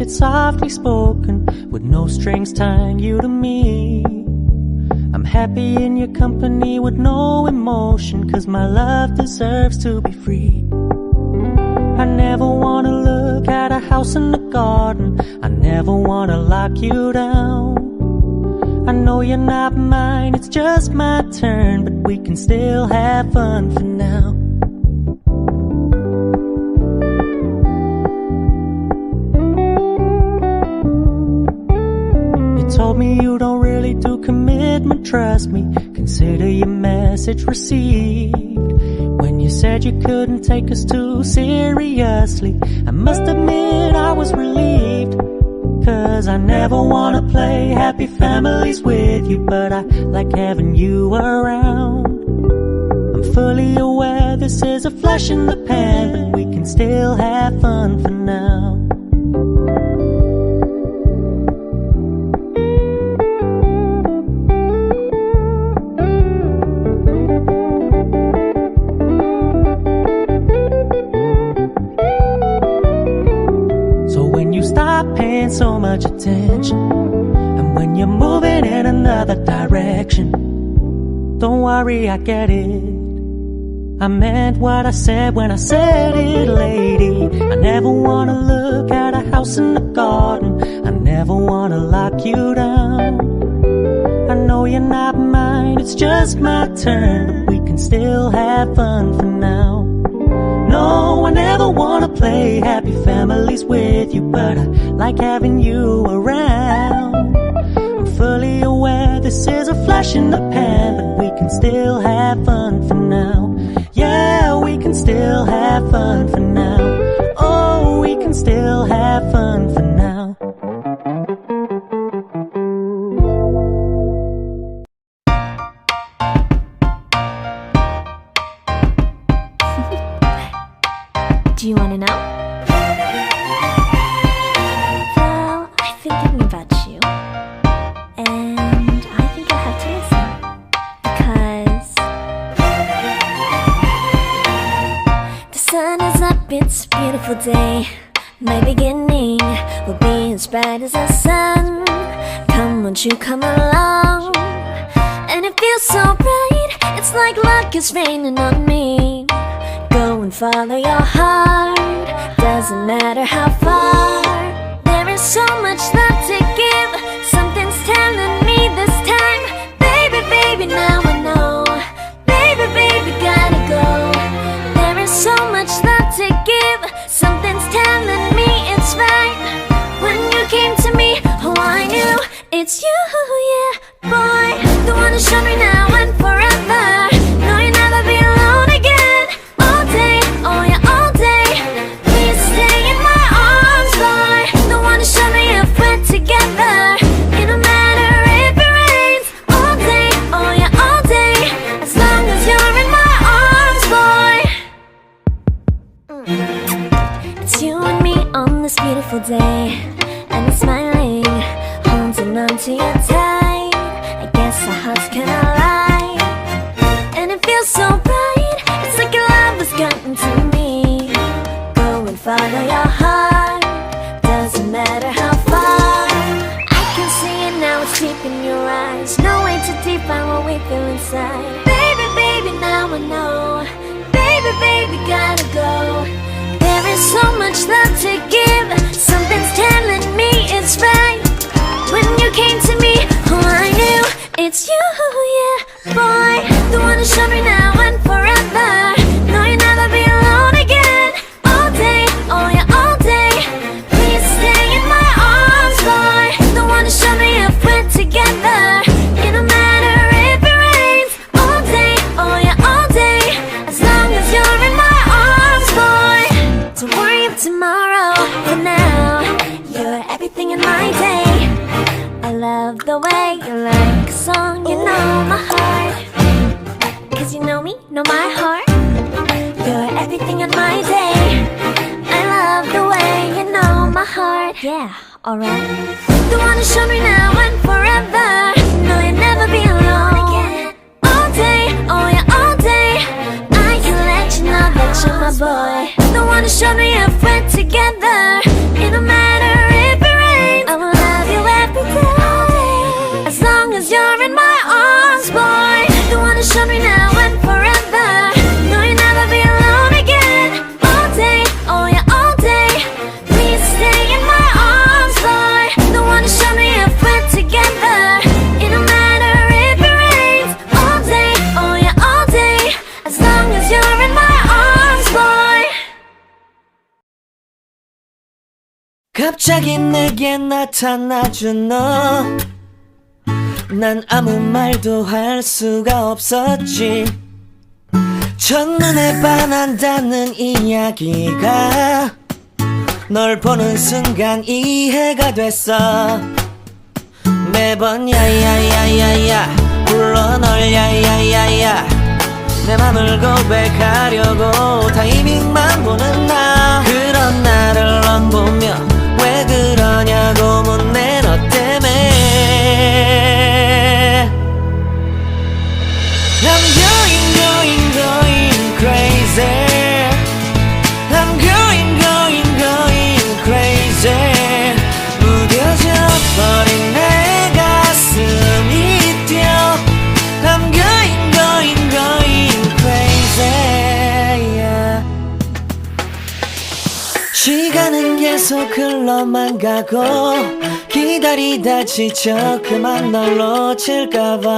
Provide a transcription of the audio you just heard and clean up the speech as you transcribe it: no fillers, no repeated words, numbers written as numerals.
It's softly spoken, with no strings tying you to me. I'm happy in your company with no emotion, 'cause my love deserves to be free. I never wanna look at a house in the garden, I never wanna lock you down. I know you're not mine, it's just my turn, but we can still have fun for now. You told me you don't really do commitment, trust me, consider your message received. When you said you couldn't take us too seriously, I must admit I was relieved. 'Cause I never wanna play happy families with you, but I like having you around. I'm fully aware this is a flash in the pan, but we can still have fun for now. Paying so much attention, and when you're moving in another direction, don't worry, I get it. I meant what I said when I said it, lady. I never wanna look at a house in the garden, I never wanna lock you down. I know you're not mine, it's just my turn, but we can still have fun for now. No, I never wanna play happy families with you, but I like having you around. I'm fully aware this is a flash in the pan, but we can still have fun for now. Yeah, we can still have fun for now. Oh, we can still have fun for now. Do you want to know? Well, I've been thinking about you, and I think I'll have to listen, because the sun is up, it's a beautiful day. My beginning will be as bright as the sun. Come, won't you come along? And it feels so bright, it's like luck is raining on me. Go and follow your heart, doesn't matter how far. There is so much love to give, something's telling me this time. Baby, baby, now I know. Baby, baby, gotta go. There is so much love to give, something's telling me it's right. When you came to me, oh I knew it's you, yeah, boy. The one to show me now and forever. No, you'll never be alone again. Oh yeah, all day. Please stay in my arms, boy. The one to show me if we're together. It don't matter if it rains. All day, oh yeah, all day. As long as you're in my arms, boy. It's you and me on this beautiful day, and it's smiling, holding on to you tight. I guess our hearts can align, and it feels so bright. It's like your love has gotten to me. Go and follow your heart, doesn't matter how far. I can see it now, it's deep in your eyes. No way to define what we feel inside. Baby, baby, now I know. Baby, baby, gotta go. There is so much love to give, something's telling me it's right. When you came to me, oh I knew it's you, yeah, boy. The one to show me now and forever. No, you'll never be alone again. All day, oh yeah, all day. Please stay in my arms, boy. The one to show me if we're together. It don't matter if it rains. All day, oh yeah, all day. As long as you're in my arms, boy. Don't worry of tomorrow, for now you're everything in my day. I love the way you like a song, you know my heart. 'Cause you know me, know my heart. You're everything in my day. I love the way you know my heart. Yeah, alright. The one to show me now and forever. No, you'll never be alone again. All day, oh yeah, all day. I can let you know that you're my boy. The one to show me if we're together. It don't matter if 갑자기 내게 나타나준 너, 난 아무 말도 할 수가 없었지. 첫눈에 반한다는 이야기가 널 보는 순간 이해가 됐어. 매번 야야야야야 불러 널 야야야야, 내 맘을 고백하려고 타이밍만 보는 나. 그런 나를 넌 보며 왜 그러냐고 묻네. 너 때문에 I'm going crazy. I'm going crazy. 무뎌져 버린 내 가슴이 뛰어. I'm going crazy, yeah. 시간은 계속 흘러만 가고 기다리다 지쳐 그만 널 놓칠까봐